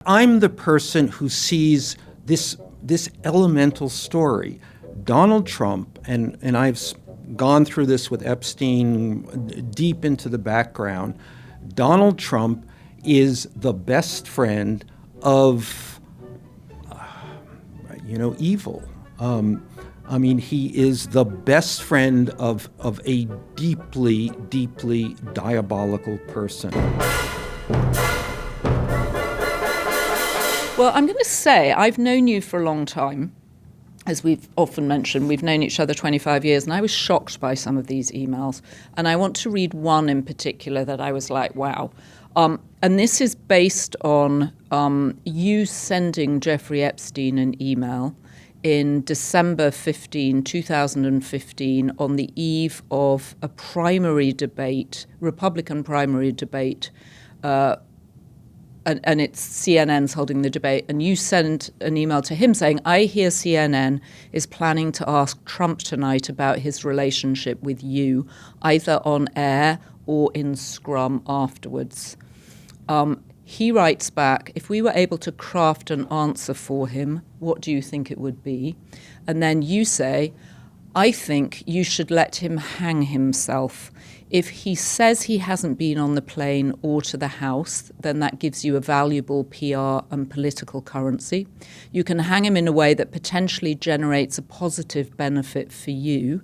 I'm the person who sees this elemental story. Donald Trump, and I've gone through this with Epstein deep into the background, Donald Trump is the best friend of, evil. He is the best friend of a deeply, deeply diabolical person. Well, I'm going to say I've known you for a long time. As we've often mentioned, we've known each other 25 years, and I was shocked by some of these emails. And I want to read one in particular that I was like, wow. And this is based on you sending Jeffrey Epstein an email in December 2015, on the eve of a primary debate, Republican primary debate, and it's CNN's holding the debate, and you sent an email to him saying, I hear CNN is planning to ask Trump tonight about his relationship with you, either on air or in scrum afterwards. He writes back, if we were able to craft an answer for him, what do you think it would be? And then you say, I think you should let him hang himself. If he says he hasn't been on the plane or to the house, then that gives you a valuable PR and political currency. You can hang him in a way that potentially generates a positive benefit for you.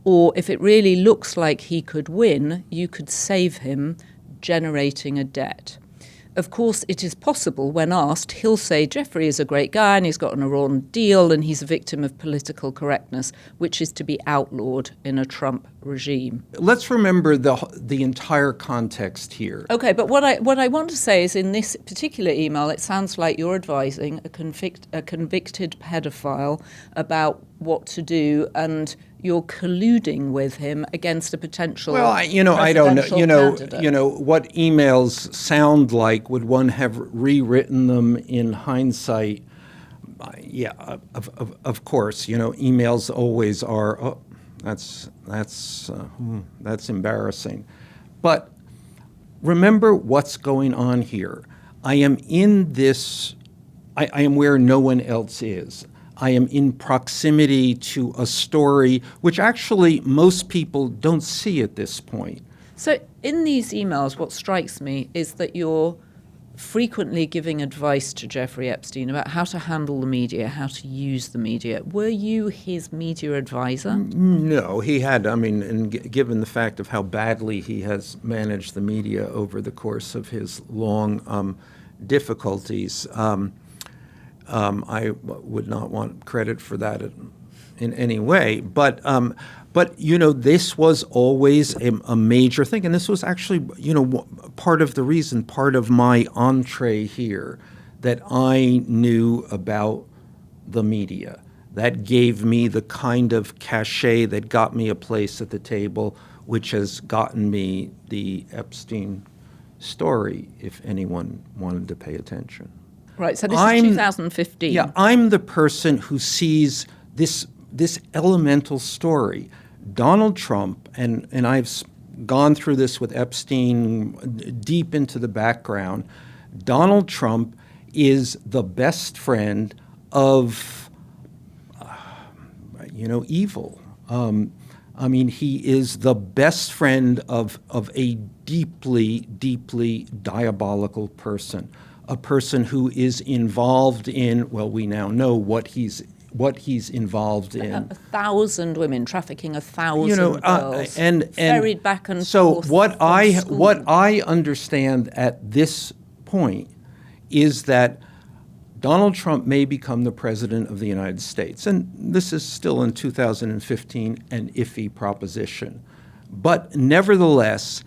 Or if it really looks like he could win, you could save him, generating a debt. Of course, it is possible when asked, he'll say Jeffrey is a great guy and he's got an Iran deal and he's a victim of political correctness, which is to be outlawed in a Trump regime. Let's remember the entire context here. Okay, but what I want to say is in this particular email, it sounds like you're advising a convicted pedophile about what to do, and you're colluding with him against a potential. Well, I don't know. What emails sound like. Would one have rewritten them in hindsight? Of course. Emails always are. Oh, that's embarrassing. But remember what's going on here. I am in this. I am where no one else is. I am in proximity to a story which actually most people don't see at this point. So in these emails, what strikes me is that you're frequently giving advice to Jeffrey Epstein about how to handle the media, how to use the media. Were you his media advisor? No, he had. And given the fact of how badly he has managed the media over the course of his long difficulties, I would not want credit for that in any way. But this was always a major thing. And this was actually, part of the reason, part of my entree here, that I knew about the media. That gave me the kind of cachet that got me a place at the table, which has gotten me the Epstein story, if anyone wanted to pay attention. Right, so this is 2015. Yeah, I'm the person who sees this elemental story. Donald Trump, and I've gone through this with Epstein deep into the background, Donald Trump is the best friend of, evil. He is the best friend of a deeply, deeply diabolical person. A person who is involved in, well, we now know what he's involved in. 1,000 women, trafficking 1,000 girls, and ferried back and so forth. So what I understand at this point is that Donald Trump may become the president of the United States, and this is still in 2015 an iffy proposition, but nevertheless,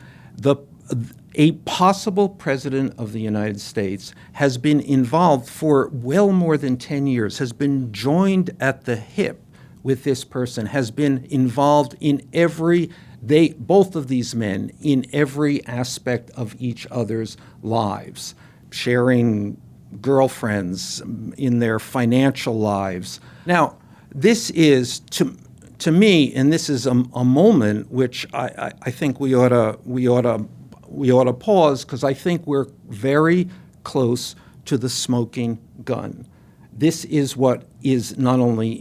a possible president of the United States has been involved for well more than 10 years, has been joined at the hip with this person, has been involved in both of these men, in every aspect of each other's lives, sharing girlfriends, in their financial lives. Now, this is, to me, and this is a moment which I think we ought to pause, because I think we're very close to the smoking gun. This is what is not only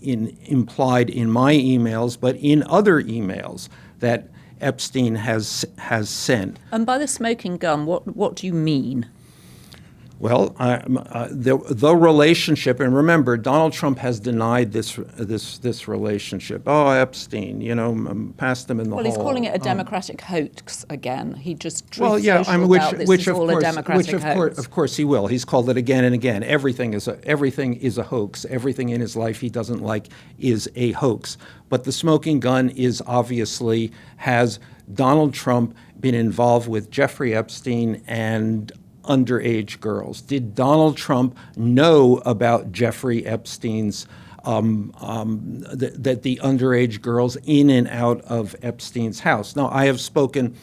implied in my emails, but in other emails that Epstein has sent. And by the smoking gun, what do you mean? Well, the relationship, and remember, Donald Trump has denied this relationship. Oh, Epstein, passed him in the hall. Well, he's calling it a democratic hoax again. He just truth well, yeah, social which about this which is of all course, a democratic hoax. Of course he will. He's called it again and again. Everything is a hoax. Everything in his life he doesn't like is a hoax. But the smoking gun is obviously, has Donald Trump been involved with Jeffrey Epstein and underage girls? Did Donald Trump know about Jeffrey Epstein's, that the underage girls in and out of Epstein's house? Now, I have spoken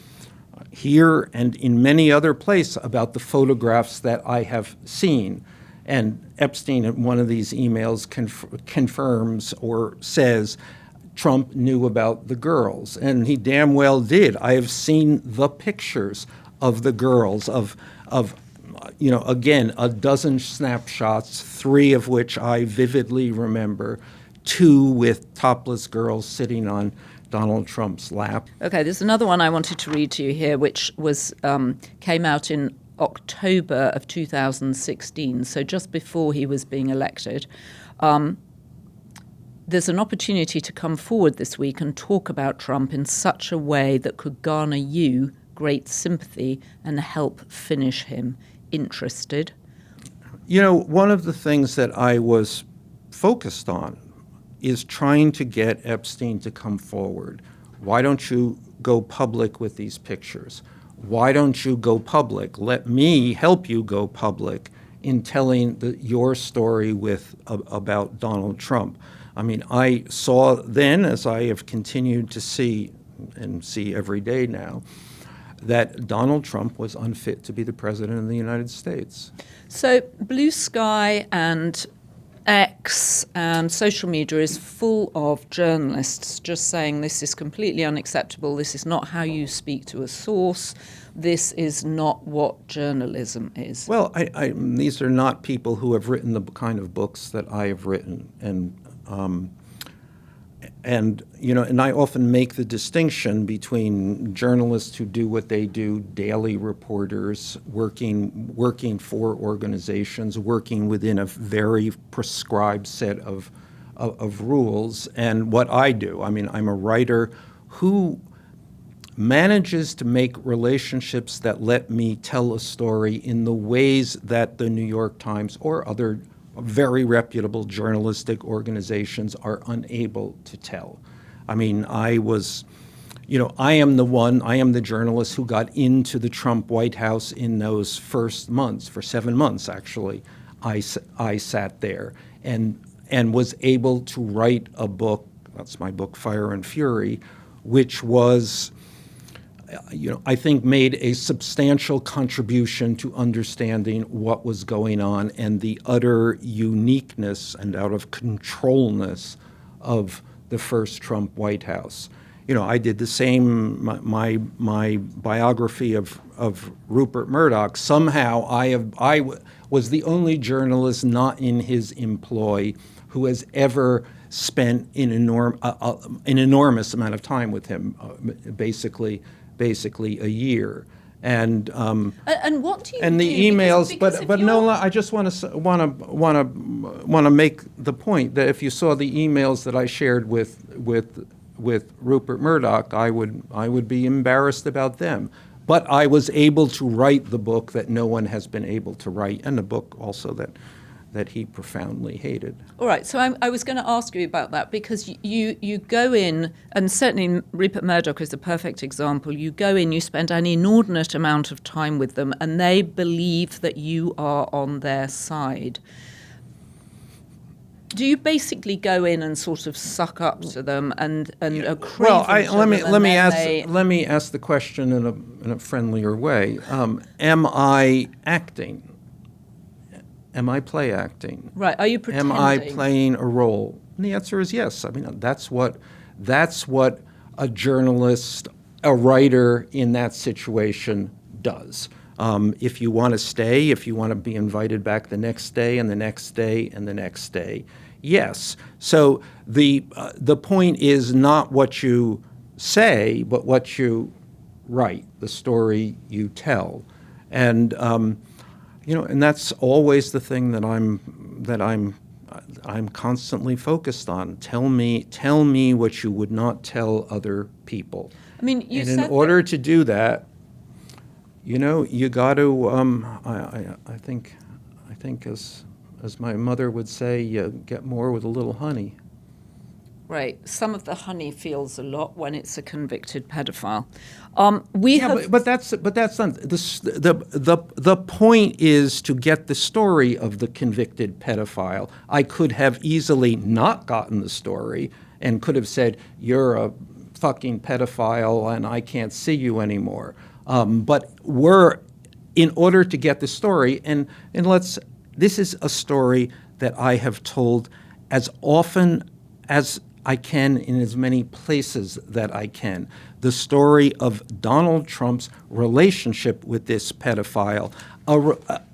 here and in many other places about the photographs that I have seen. And Epstein, in one of these emails, confirms or says Trump knew about the girls. And he damn well did. I have seen the pictures of the girls, again, a dozen snapshots, 3 of which I vividly remember, 2 with topless girls sitting on Donald Trump's lap. Okay, there's another one I wanted to read to you here, which was came out in October of 2016, so just before he was being elected. There's an opportunity to come forward this week and talk about Trump in such a way that could garner you great sympathy and help finish him. Interested? One of the things that I was focused on is trying to get Epstein to come forward. Why don't you go public with these pictures? Why don't you go public? Let me help you go public in telling your story about Donald Trump. I mean, I saw then, as I have continued to see and see every day now, that Donald Trump was unfit to be the president of the United States. So Blue Sky and X and social media is full of journalists just saying this is completely unacceptable, this is not how you speak to a source, this is not what journalism is. Well, these are not people who have written the kind of books that I have written, and I often make the distinction between journalists who do what they do, daily reporters, working for organizations, working within a very prescribed set of rules, and what I do. I mean, I'm a writer who manages to make relationships that let me tell a story in the ways that the New York Times or other very reputable journalistic organizations are unable to tell. I mean, I am the journalist who got into the Trump White House in those first months, for 7 months actually. I sat there and was able to write a book, that's my book, Fire and Fury, which was, I think made a substantial contribution to understanding what was going on and the utter uniqueness and out of controlness of the first Trump White House. I did the same, my biography of Rupert Murdoch. Somehow I was the only journalist not in his employ who has ever spent an enormous amount of time with him, basically a year, and what do you and do? the emails. Because but no, I just want to make the point that if you saw the emails that I shared with Rupert Murdoch, I would be embarrassed about them. But I was able to write the book that no one has been able to write, and the book also that he profoundly hated. All right, so I was going to ask you about that because you go in, and certainly Rupert Murdoch is a perfect example. You go in, you spend an inordinate amount of time with them, and they believe that you are on their side. Do you basically go in and sort of suck up to them and crave Well, let me ask the question in a friendlier way. Am I acting? Am I play acting? Right. Are you pretending? Am I playing a role? And the answer is yes. I mean, that's what a journalist, a writer in that situation does. If you want to stay, if you want to be invited back the next day and the next day and the next day, yes. So the point is not what you say, but what you write, the story you tell, and and that's always the thing that I'm constantly focused on. Tell me what you would not tell other people. I mean, you and said in order to do that, you got to. I think as my mother would say, you get more with a little honey. Right. Some of the honey feels a lot when it's a convicted pedophile. But that's not the point is to get the story of the convicted pedophile. I could have easily not gotten the story and could have said, you're a fucking pedophile and I can't see you anymore. But in order to get the story, and this is a story that I have told as often as I can in as many places that I can. The story of Donald Trump's relationship with this pedophile,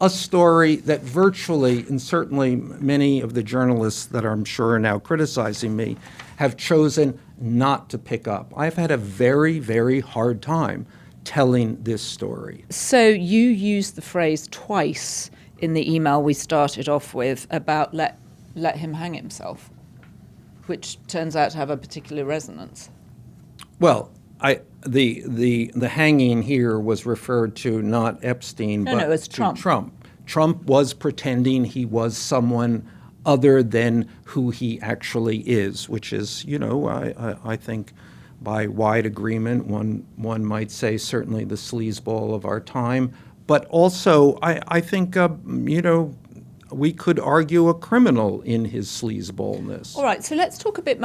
a story that virtually, and certainly many of the journalists that I'm sure are now criticizing me, have chosen not to pick up. I've had a very, very hard time telling this story. So you used the phrase twice in the email we started off with about let him hang himself, which turns out to have a particular resonance. Well, the hanging here was referred to not Epstein, but it was to Trump. Trump was pretending he was someone other than who he actually is, which is, I think by wide agreement, one might say certainly the sleazeball of our time, but also I think, we could argue a criminal in his sleazeballness. All right, so let's talk a bit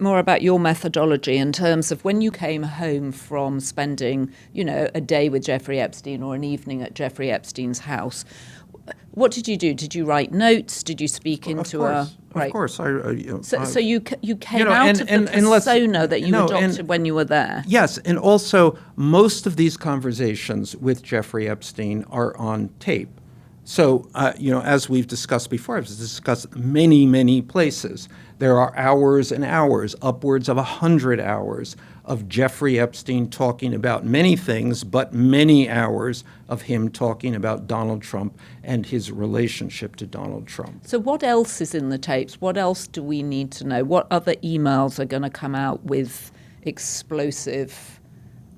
more about your methodology in terms of when you came home from spending, a day with Jeffrey Epstein or an evening at Jeffrey Epstein's house. What did you do? Did you write notes? Did you speak into Of course. So you came out of the persona that you adopted when you were there. Yes, and also most of these conversations with Jeffrey Epstein are on tape. So, as we've discussed before, I've discussed many, many places. There are hours and hours, upwards of 100 hours of Jeffrey Epstein talking about many things, but many hours of him talking about Donald Trump and his relationship to Donald Trump. So what else is in the tapes? What else do we need to know? What other emails are going to come out with explosive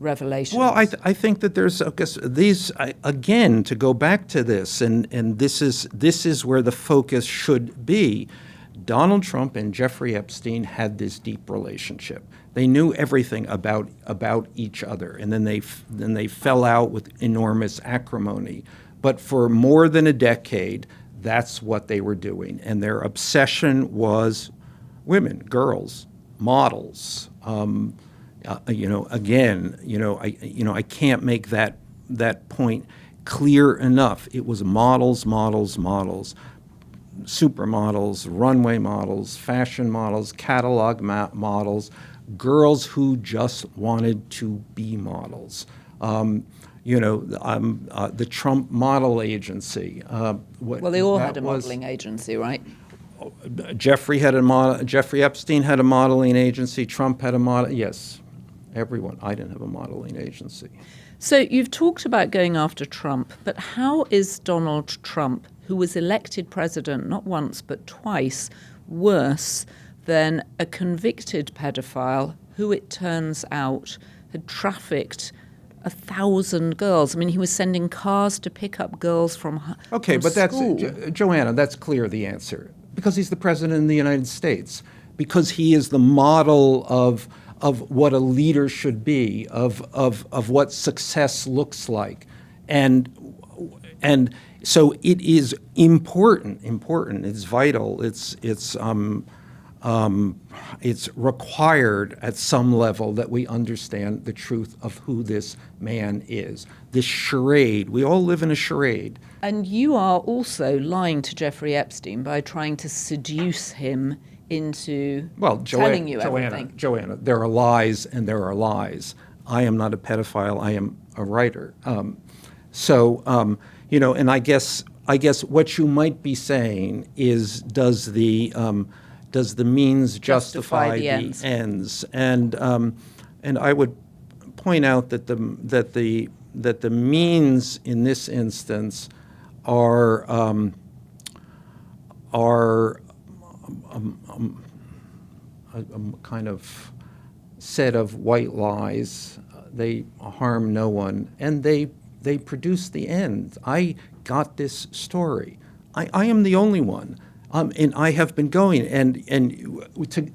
revelations? Well, I think that there's these again, to go back to this, and this is where the focus should be. Donald Trump and Jeffrey Epstein had this deep relationship. They knew everything about each other, and then they fell out with enormous acrimony. But for more than a decade, that's what they were doing, and their obsession was women, girls, models. I can't make that point clear enough. It was models, supermodels, runway models, fashion models, catalog models, girls who just wanted to be models. The Trump model agency. Well, they all had a modeling agency, right? Jeffrey Epstein had a modeling agency. Trump had a model. Yes, everyone. I didn't have a modeling agency. So you've talked about going after Trump, but how is Donald Trump, who was elected president not once but twice, worse than a convicted pedophile who, it turns out, had trafficked 1,000 girls? I mean, he was sending cars to pick up girls from Okay, but school. That's Joanna. That's clear. The answer, because he's the president of the United States, because he is the model of what a leader should be, of what success looks like, and so it is important. It's vital. It's required at some level that we understand the truth of who this man is. This charade. We all live in a charade. And you are also lying to Jeffrey Epstein by trying to seduce him into telling you everything. Joanna, there are lies and there are lies. I am not a pedophile. I am a writer. So, and I guess what you might be saying is, does the means justify the ends? And I would point out that the means in this instance are a kind of set of white lies. They harm no one, and they produce the end. I got this story. I am the only one, and I have been going and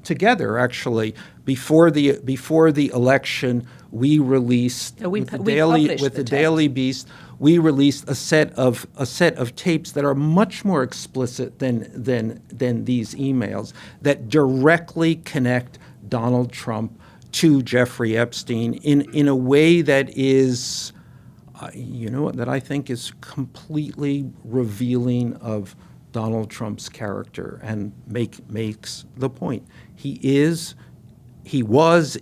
together actually before the election we released with the Daily Beast. We released a set of tapes that are much more explicit than these emails that directly connect Donald Trump to Jeffrey Epstein in a way that is, that I think is completely revealing of Donald Trump's character and makes the point. He was,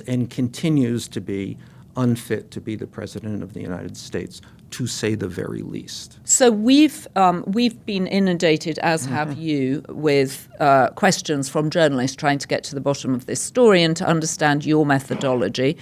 and continues to be unfit to be the president of the United States, to say the very least. So we've been inundated, as have you, with questions from journalists trying to get to the bottom of this story and to understand your methodology.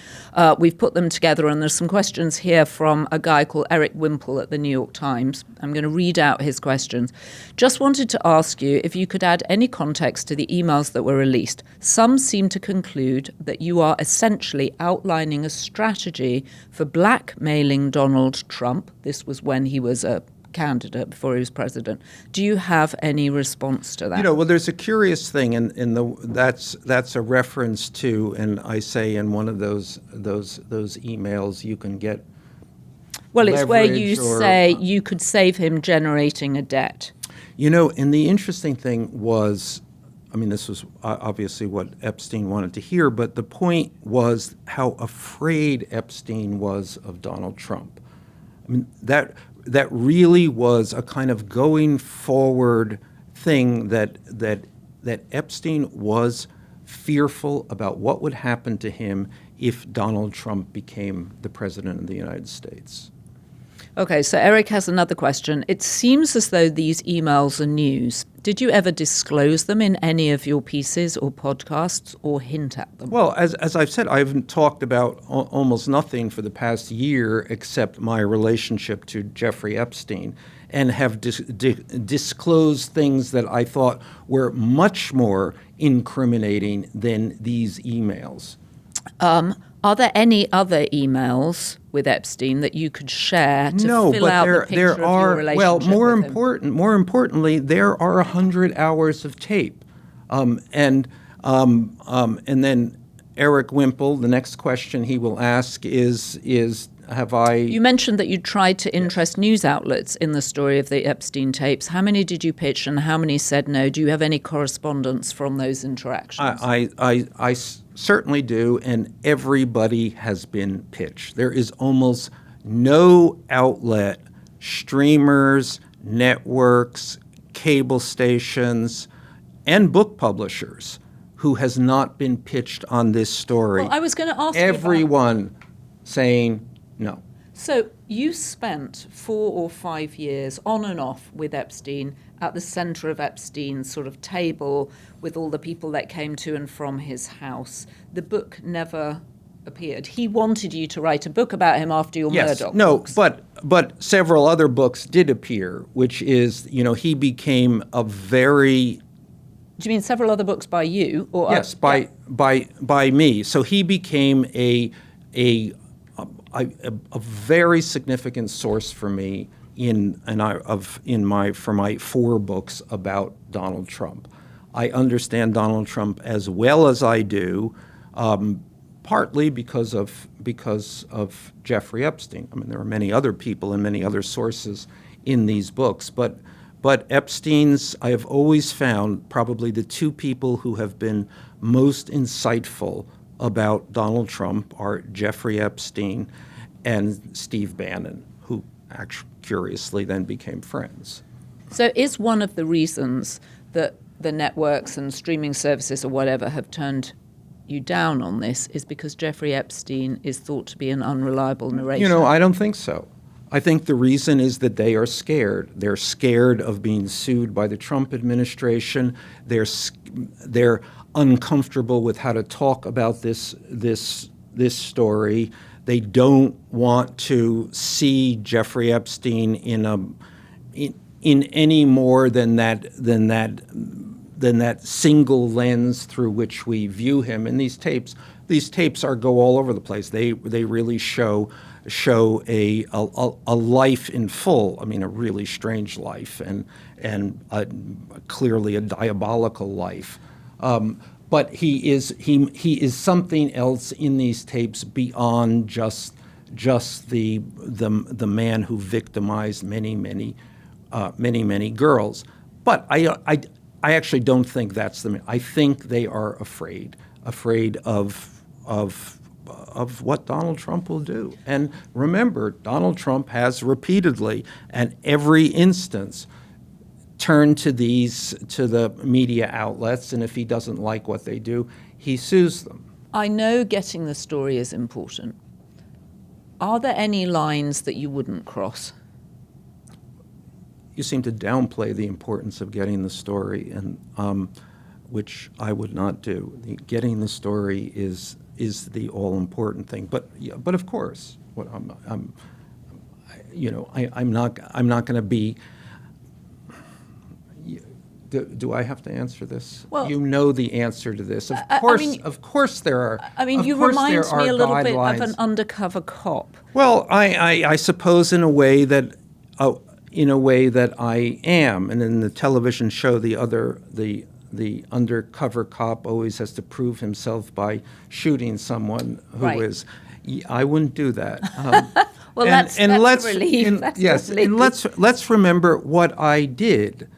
We've put them together, and there's some questions here from a guy called Eric Wimple at the New York Times. I'm going to read out his questions. Just wanted to ask you if you could add any context to the emails that were released. Some seem to conclude that you are essentially outlining a strategy for blackmailing Donald Trump. This was when he was a candidate, before he was president. Do you have any response to that? Well, there's a curious thing, that's a reference to, and I say in one of those emails, you can get. Well, it's where you say you could save him generating a debt. And the interesting thing was, this was obviously what Epstein wanted to hear, but the point was how afraid Epstein was of Donald Trump. That really was a kind of going forward thing that Epstein was fearful about what would happen to him if Donald Trump became the president of the United States. Okay, so Eric has another question. It seems as though these emails are news. Did you ever disclose them in any of your pieces or podcasts or hint at them? Well, as I've said, I haven't talked about almost nothing for the past year except my relationship to Jeffrey Epstein, and have disclosed things that I thought were much more incriminating than these emails. Are there any other emails with Epstein that you could share to fill out the picture of your relationship with him? More importantly, there are 100 hours of tape, and then Eric Wimple. The next question he will ask is have I? You mentioned that you tried to interest news outlets in the story of the Epstein tapes. How many did you pitch, and how many said no? Do you have any correspondence from those interactions? I certainly do, and everybody has been pitched. There is almost no outlet, streamers, networks, cable stations, and book publishers who has not been pitched on this story. Well, I was going to ask everyone saying no. So you spent 4 or 5 years on and off with Epstein at the center of Epstein's sort of table with all the people that came to and from his house. The book never appeared. He wanted you to write a book about him after your Murdoch books. But several other books did appear, which is, he became a very... Do you mean several other books by you? Or yes, by me. So he became a very significant source for me for my 4 books about Donald Trump. I understand Donald Trump as well as I do, partly because of Jeffrey Epstein. There are many other people and many other sources in these books, but Epstein's, I have always found probably the 2 people who have been most insightful about Donald Trump are Jeffrey Epstein and Steve Bannon, who actually curiously then became friends. So is one of the reasons that the networks and streaming services or whatever have turned you down on this is because Jeffrey Epstein is thought to be an unreliable narrator? I don't think so. I think the reason is that they are scared. They're scared of being sued by the Trump administration. They're uncomfortable with how to talk about this story. They don't want to see Jeffrey Epstein in any more than that single lens through which we view him. And these tapes go all over the place. They really show a life in full. I mean, a really strange life and clearly a diabolical life. But he is something else in these tapes beyond just the man who victimized many girls. But I actually don't think that's the. I think they are afraid of what Donald Trump will do. And remember, Donald Trump has repeatedly, and every instance, turned to the media outlets, and if he doesn't like what they do, he sues them. I know getting the story is important. Are there any lines that you wouldn't cross? You seem to downplay the importance of getting the story, and which I would not do. Getting the story is the all important thing. But of course, what I'm not going to be. Do I have to answer this? Well, you know the answer to this. Of course there are. I mean, you remind me a little bit of an undercover cop. Well, I suppose in a way that I am, and in the television show, the undercover cop always has to prove himself by shooting someone who is. I wouldn't do that. Well, that's a relief. And let's remember what I did.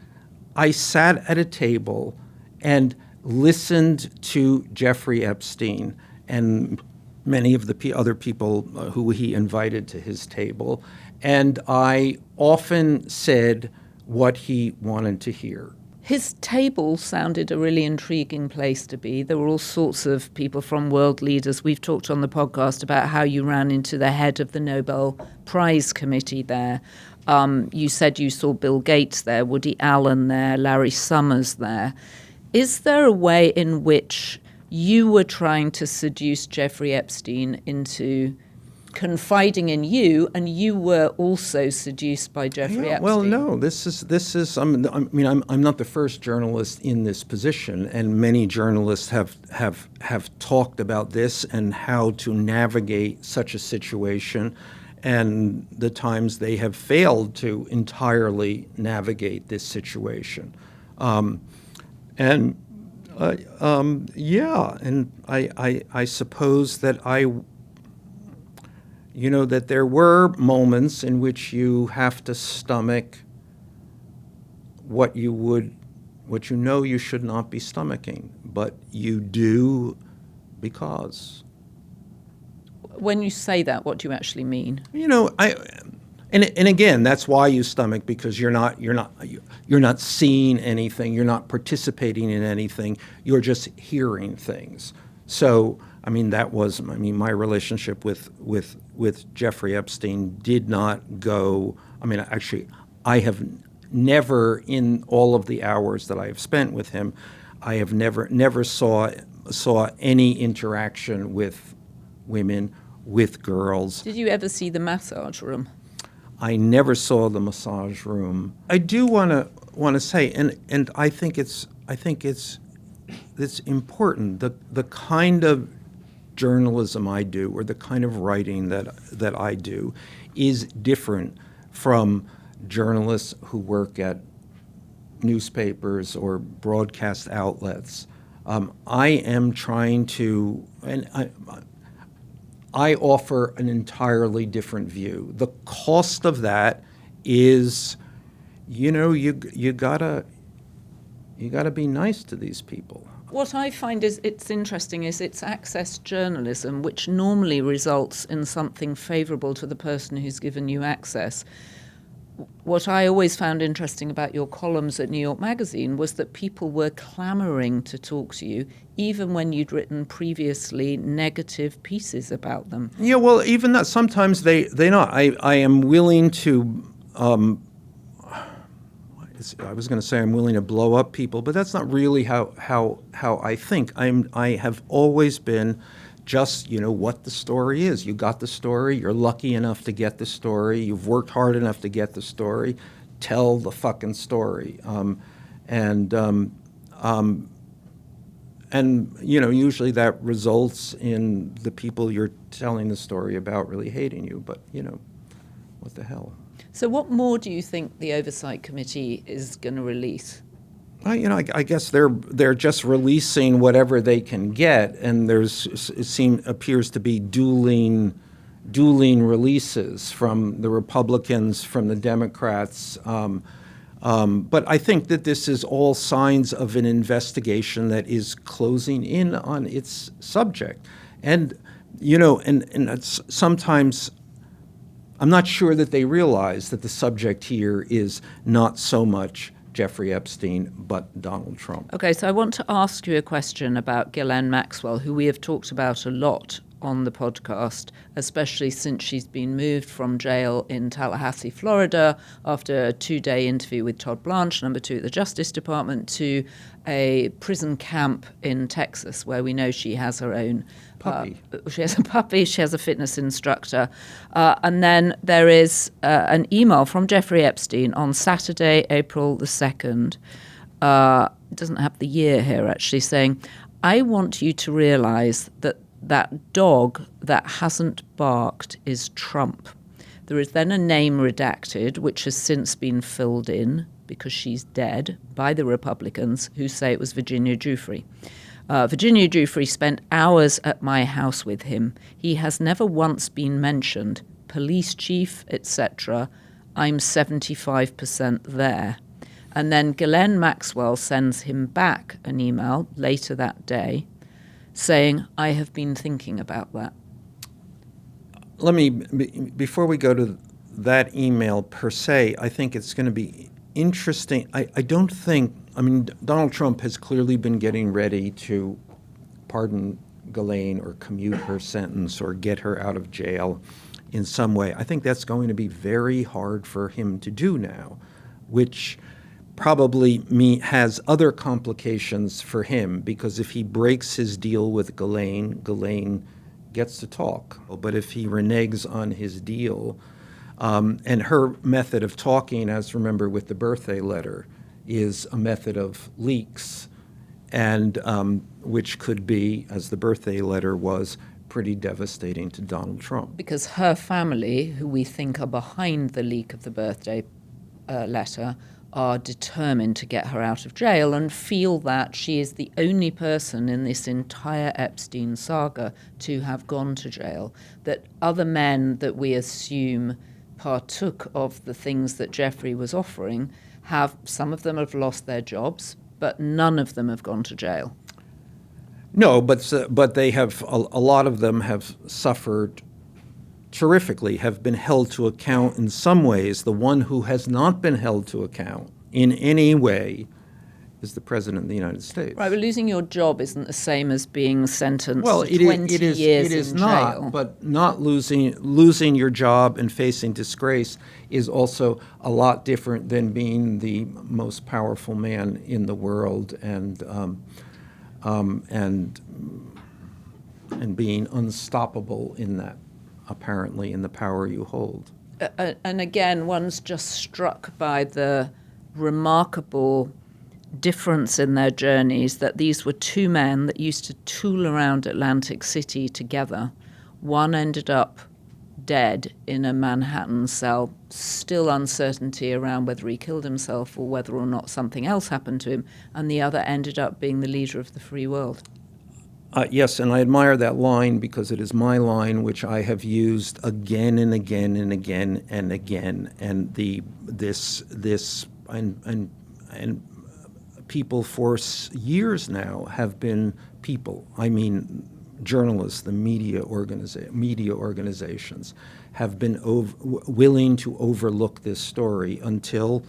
I sat at a table and listened to Jeffrey Epstein and many of the other people who he invited to his table, and I often said what he wanted to hear. His table sounded a really intriguing place to be. There were all sorts of people from world leaders. We've talked on the podcast about how you ran into the head of the Nobel Prize Committee there. You said you saw Bill Gates there, Woody Allen there, Larry Summers there. Is there a way in which you were trying to seduce Jeffrey Epstein into confiding in you, and you were also seduced by Jeffrey Epstein? Well, no. This is. I'm not the first journalist in this position, and many journalists have talked about this and how to navigate such a situation, and the times they have failed to entirely navigate this situation, and I suppose that that there were moments in which you have to stomach what you know you should not be stomaching, but you do because. When you say that, what do you actually mean? And again, that's why you stomach, because you're not seeing anything, you're not participating in anything, you're just hearing things. So, my relationship with Jeffrey Epstein did not go. I have never, in all of the hours that I have spent with him, I have never saw any interaction with women, with girls. Did you ever see the massage room? I never saw the massage room. I do want to say, and I think it's important, the kind of journalism I do, or the kind of writing that I do, is different from journalists who work at newspapers or broadcast outlets. I am trying to, and I offer an entirely different view. The cost of that is, you gotta be nice to these people. What I find it's interesting is it's access journalism, which normally results in something favourable to the person who's given you access. what I always found interesting about your columns at New York Magazine was that people were clamoring to talk to you, even when you'd written previously negative pieces about them. Yeah, well, even that, sometimes they not. I am willing to, I was going to say I'm willing to blow up people, but that's not really how I think. I have always been just, what the story is. You got the story, you're lucky enough to get the story, you've worked hard enough to get the story, tell the fucking story. And usually that results in the people you're telling the story about really hating you, but, what the hell. So what more do you think the Oversight Committee is going to release? I guess they're just releasing whatever they can get, and appears to be dueling releases from the Republicans, from the Democrats. But I think that this is all signs of an investigation that is closing in on its subject, and it's sometimes. I'm not sure that they realize that the subject here is not so much Jeffrey Epstein, but Donald Trump. Okay, so I want to ask you a question about Ghislaine Maxwell, who we have talked about a lot on the podcast, especially since she's been moved from jail in Tallahassee, Florida, after a 2-day interview with Todd Blanche, number 2 at the Justice Department, to a prison camp in Texas, where we know she has her own puppy. She has a puppy, she has a fitness instructor. And then there is an email from Jeffrey Epstein on Saturday, April the 2nd. It doesn't have the year here, actually, saying, I want you to realize that dog that hasn't barked is Trump. There is then a name redacted, which has since been filled in, because she's dead, by the Republicans, who say it was Virginia Giuffre. Virginia Giuffre spent hours at my house with him. He has never once been mentioned. Police chief, etc. I'm 75% there. And then Ghislaine Maxwell sends him back an email later that day saying, I have been thinking about that. Before we go to that email per se, I think it's going to be interesting. Donald Trump has clearly been getting ready to pardon Ghislaine or commute her sentence or get her out of jail in some way. I think that's going to be very hard for him to do now, which probably has other complications for him, because if he breaks his deal with Ghislaine gets to talk. But if he reneges on his deal, and her method of talking, as remember with the birthday letter, is a method of leaks, and which could be, as the birthday letter was, pretty devastating to Donald Trump. Because her family, who we think are behind the leak of the birthday letter, are determined to get her out of jail and feel that she is the only person in this entire Epstein saga to have gone to jail, that other men that we assume partook of the things that Jeffrey was offering some of them have lost their jobs, but none of them have gone to jail. No, but they have, a lot of them have suffered terrifically, have been held to account in some ways. The one who has not been held to account in any way is the President of the United States. Right, but losing your job isn't the same as being sentenced to 20 years in jail. Not, but not losing your job and facing disgrace is also a lot different than being the most powerful man in the world and being unstoppable in that, apparently, in the power you hold. And again, one's just struck by the remarkable difference in their journeys, that these were two men that used to tool around Atlantic City together. One ended up dead in a Manhattan cell, still uncertainty around whether he killed himself or whether or not something else happened to him, and the other ended up being the leader of the free world. Yes, and I admire that line because it is my line, which I have used again and again and again and again. And people for years now have been people. I mean, journalists, the media organizations have been willing to overlook this story until,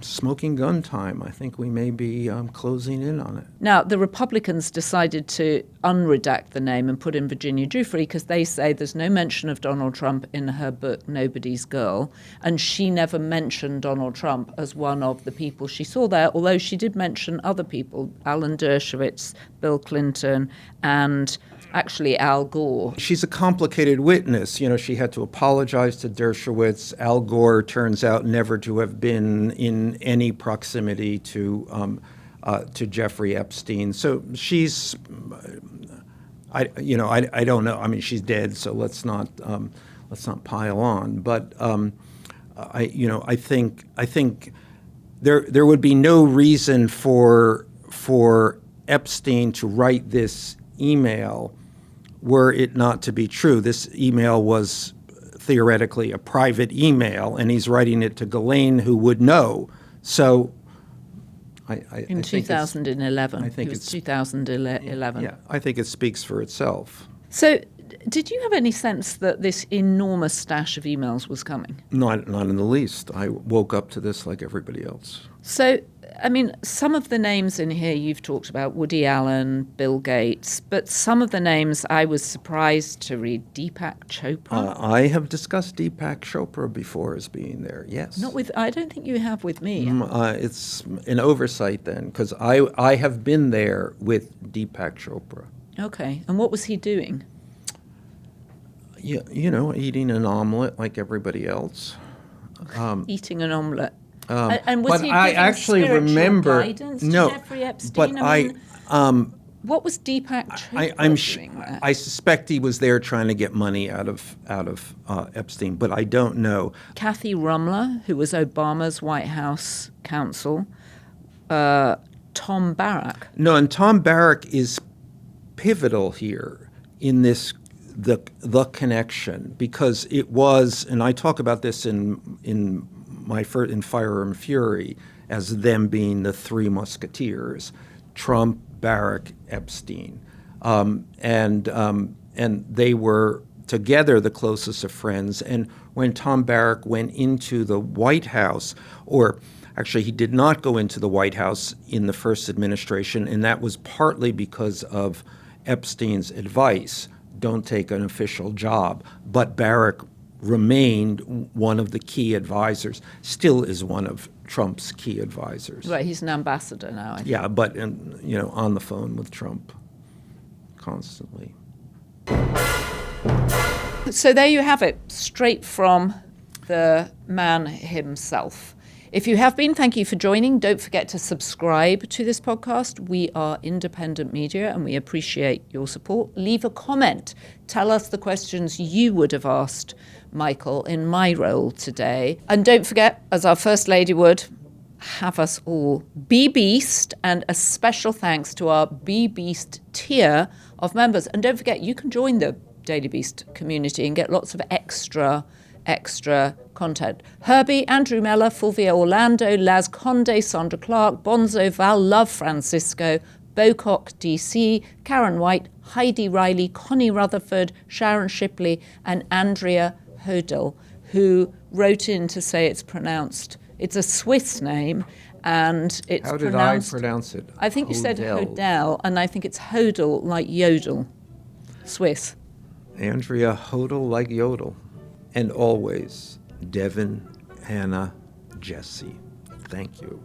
smoking gun time. I think we may be closing in on it. Now, the Republicans decided to unredact the name and put in Virginia Giuffre because they say there's no mention of Donald Trump in her book, Nobody's Girl, and she never mentioned Donald Trump as one of the people she saw there, although she did mention other people, Alan Dershowitz, Bill Clinton, and actually Al Gore. She's a complicated witness. She had to apologize to Dershowitz. Al Gore turns out never to have been in any proximity to Jeffrey Epstein. So she's, I don't know. I mean, she's dead, so let's not pile on. But I think there would be no reason for Epstein to write this email were it not to be true. This email was theoretically a private email, and he's writing it to Ghislaine, who would know. So in 2011. I think it's 2011. Yeah, I think it speaks for itself. So did you have any sense that this enormous stash of emails was coming? Not in the least. I woke up to this like everybody else. So, I mean, some of the names in here you've talked about, Woody Allen, Bill Gates, but some of the names I was surprised to read, Deepak Chopra. I have discussed Deepak Chopra before as being there, yes. I don't think you have with me. It's an oversight then, because I have been there with Deepak Chopra. Okay, and what was he doing? Eating an omelet like everybody else. Eating an omelet. And was but he I actually remember guidance to Jeffrey Epstein? What was Deepak Chopra doing there? I suspect he was there trying to get money out of Epstein, but I don't know. Kathy Rumler, who was Obama's White House counsel, Tom Barrack. No, and Tom Barrack is pivotal here in this the connection, because it was, and I talk about this in Fire and Fury as them being the three musketeers: Trump, Barrack, Epstein, and they were together the closest of friends. And when Tom Barrack went into the White House, or actually he did not go into the White House in the first administration, and that was partly because of Epstein's advice: don't take an official job. But Barrack remained one of the key advisors, still is one of Trump's key advisors. Right, he's an ambassador now, I think. Yeah, but on the phone with Trump constantly. So there you have it, straight from the man himself. If you have been, thank you for joining. Don't forget to subscribe to this podcast. We are independent media and we appreciate your support. Leave a comment. Tell us the questions you would have asked Michael in my role today. And don't forget, as our First Lady would, have us all be Beast, and a special thanks to our Be Beast tier of members. And don't forget, you can join the Daily Beast community and get lots of extra content. Herbie, Andrew Mellor, Fulvia Orlando, Laz Conde, Sandra Clark, Bonzo, Val Love, Francisco, Bocock, DC, Karen White, Heidi Riley, Connie Rutherford, Sharon Shipley, and Andrea Hodel, who wrote in to say it's a Swiss name, and it's How did pronounced... I pronounce it? I think you said Hodel, and I think it's Hodel like yodel. Swiss. Andrea Hodel like yodel. And always, Devin, Hannah, Jesse. Thank you.